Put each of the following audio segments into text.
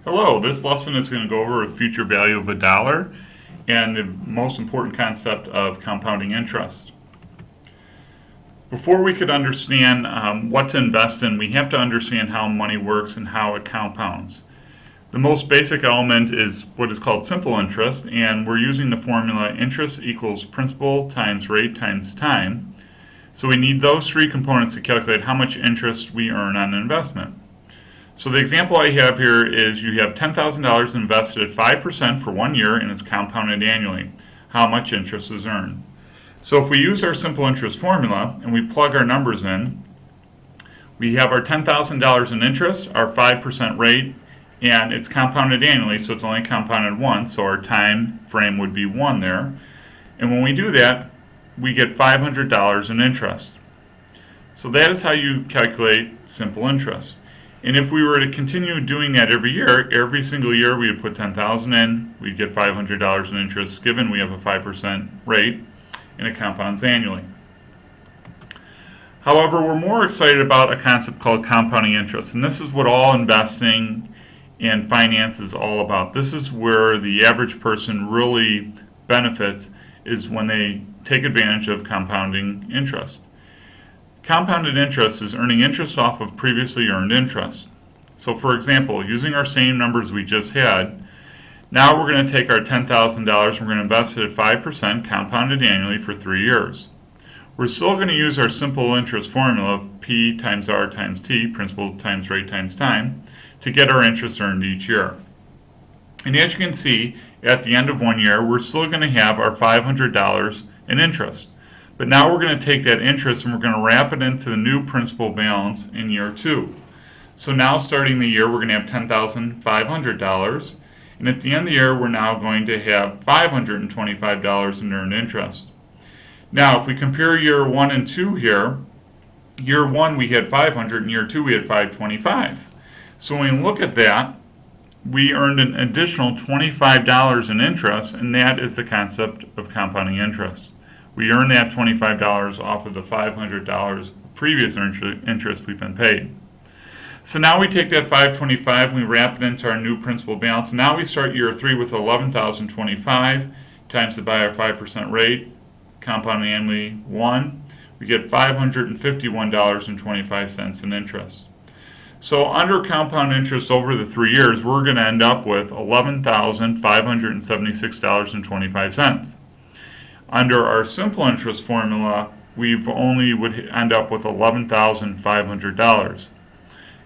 Hello, this lesson is going to go over a future value of $1 and the most important concept of compounding interest. Before we could understand what to invest in, we have to understand how money works and how it compounds. The most basic element is what is called simple interest, and we're using the formula interest equals principal times rate times time. So we need those three components to calculate how much interest we earn on an investment. So the example I have here is you have $10,000 invested at 5% for 1 year and it's compounded annually. How much interest is earned? So if we use our simple interest formula and we plug our numbers in, we have our $10,000 in interest, our 5% rate, and it's compounded annually, so it's only compounded once, so our time frame would be 1 there. And when we do that, we get $500 in interest. So that is how you calculate simple interest. And if we were to continue doing that every single year we would put $10,000 in, we'd get $500 in interest given we have a 5% rate, and it compounds annually. However, we're more excited about a concept called compounding interest, and this is what all investing and finance is all about. This is where the average person really benefits, is when they take advantage of compounding interest. Compounded interest is earning interest off of previously earned interest. So for example, using our same numbers we just had, now we're going to take our $10,000, we're going to invest it at 5% compounded annually for 3 years. We're still going to use our simple interest formula of P times R times T, principal times rate times time, to get our interest earned each year. And as you can see, at the end of 1 year, we're still going to have our $500 in interest. But now we're going to take that interest and we're going to wrap it into the new principal balance in year 2. So now starting the year, we're going to have $10,500, and at the end of the year, we're now going to have $525 in earned interest. Now, if we compare year 1 and 2 here, year 1 we had $500, and year 2 we had $525. So when we look at that, we earned an additional $25 in interest, and that is the concept of compounding interest. We earn that $25 off of the $500 previous interest we've been paid. So now we take that $525 and we wrap it into our new principal balance. Now we start year 3 with $11,025 times it by our 5% rate, compounding annually 1. We get $551.25 in interest. So under compound interest over the 3 years, we're going to end up with $11,576.25. Under our simple interest formula, we've only would end up with $11,500.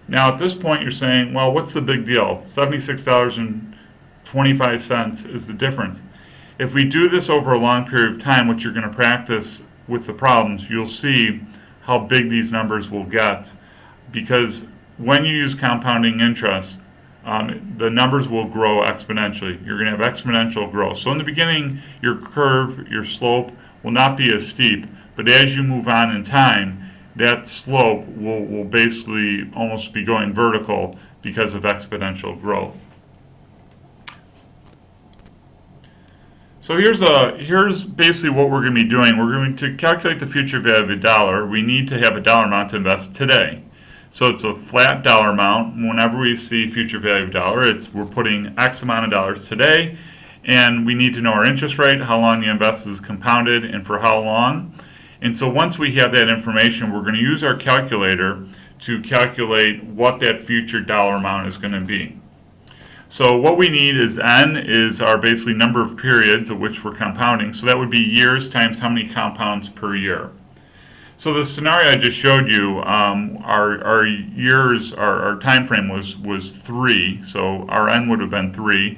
Now at this point you're saying, well, what's the big deal? $76.25 is the difference. If we do this over a long period of time, which you're going to practice with the problems, you'll see how big these numbers will get, because when you use compounding interest, the numbers will grow exponentially. You're going to have exponential growth. So in the beginning, your curve, your slope will not be as steep, but as you move on in time, that slope will basically almost be going vertical because of exponential growth. So here's basically what we're going to be doing. We're going to calculate the future value of $1. We need to have a dollar amount to invest today. So it's a flat dollar amount. Whenever we see future value of $1, we're putting X amount of dollars today, and we need to know our interest rate, how long the investment is compounded, and for how long. And so once we have that information, we're going to use our calculator to calculate what that future dollar amount is going to be. So what we need is N is our basically number of periods at which we're compounding. So that would be years times how many compounds per year. So the scenario I just showed you, our years, our time frame was 3, so our N would have been 3.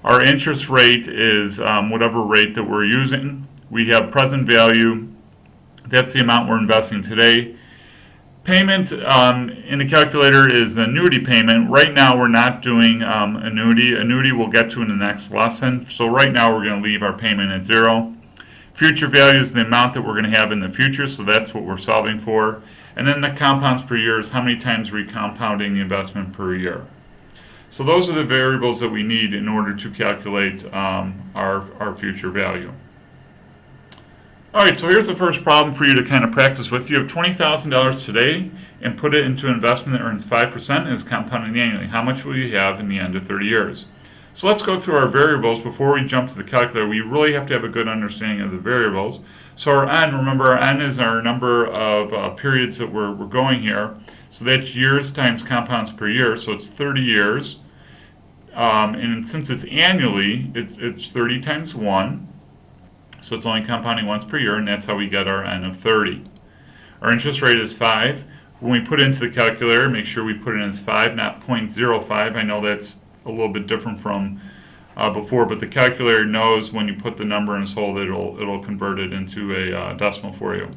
Our interest rate is whatever rate that we're using. We have present value, that's the amount we're investing today. Payment in the calculator is annuity payment. Right now we're not doing annuity. Annuity we'll get to in the next lesson. So right now we're going to leave our payment at 0. Future value is the amount that we're going to have in the future, so that's what we're solving for. And then the compounds per year is how many times we're compounding the investment per year. So those are the variables that we need in order to calculate our future value. All right, so here's the first problem for you to kind of practice with. You have $20,000 today and put it into an investment that earns 5% and is compounding annually. How much will you have in the end of 30 years? So let's go through our variables before we jump to the calculator. We really have to have a good understanding of the variables. So our n, remember our n is our number of periods that we're going here. So that's years times compounds per year, so it's 30 years. And since it's annually, it's 30 times 1. So it's only compounding once per year, and that's how we get our n of 30. Our interest rate is 5. When we put it into the calculator, make sure we put it in as 5, not 0.05. I know that's a little bit different from before, but the calculator knows when you put the number in its hole that it'll convert it into a decimal for you.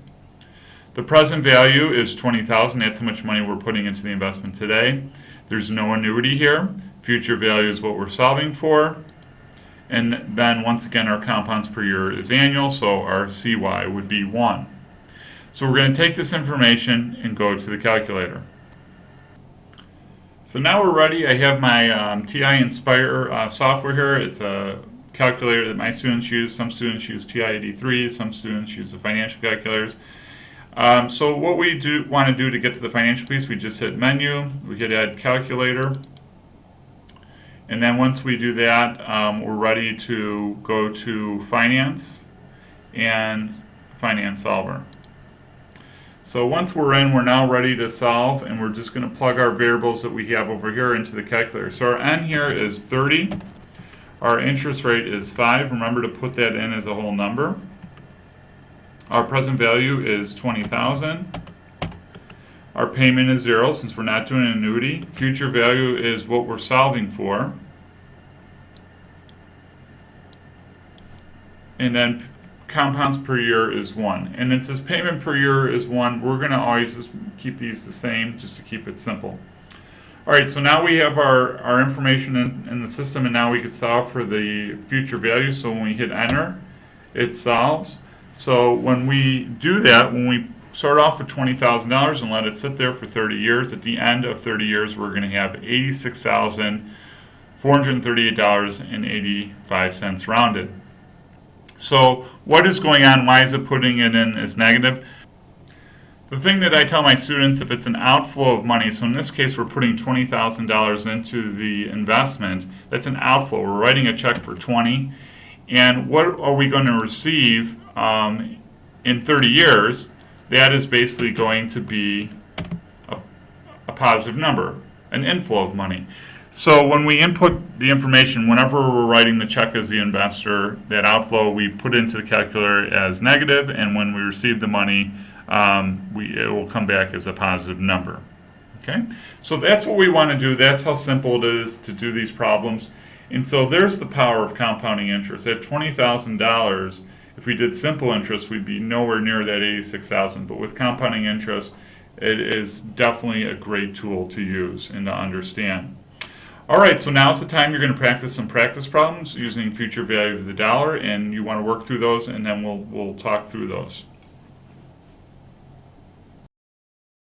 The present value is $20,000. That's how much money we're putting into the investment today. There's no annuity here. Future value is what we're solving for. And then once again, our compounds per year is annual, so our CY would be 1. So we're going to take this information and go to the calculator. So now we're ready. I have my TI Nspire software here. It's a calculator that my students use. Some students use TI 83, some students use the financial calculators. So what we want to do to get to the financial piece, we just hit menu, we hit add calculator. And then once we do that, we're ready to go to Finance and Finance Solver. So once we're in, we're now ready to solve, and we're just going to plug our variables that we have over here into the calculator. So our n here is 30. Our interest rate is 5. Remember to put that in as a whole number. Our present value is 20,000. Our payment is 0 since we're not doing an annuity. Future value is what we're solving for. And then compounds per year is 1. And it says payment per year is 1. We're going to always just keep these the same just to keep it simple. All right, so now we have our information in the system, and now we can solve for the future value. So when we hit enter, it solves. So when we do that, when we start off with $20,000 and let it sit there for 30 years. At the end of 30 years, we're going to have $86,438.85 rounded. So what is going on? Why is it putting it in as negative? The thing that I tell my students, if it's an outflow of money, so in this case we're putting $20,000 into the investment, that's an outflow. We're writing a check for 20, and what are we going to receive in 30 years? That is basically going to be a positive number, an inflow of money. So when we input the information, whenever we're writing the check as the investor, that outflow we put into the calculator as negative, and when we receive the money, it will come back as a positive number. Okay, so that's what we want to do. That's how simple it is to do these problems. And so there's the power of compounding interest. At $20,000, if we did simple interest, we'd be nowhere near that $86,000. But with compounding interest, it is definitely a great tool to use and to understand. All right, so now's the time you're going to practice some practice problems using future value of the dollar, and you want to work through those, and then we'll talk through those.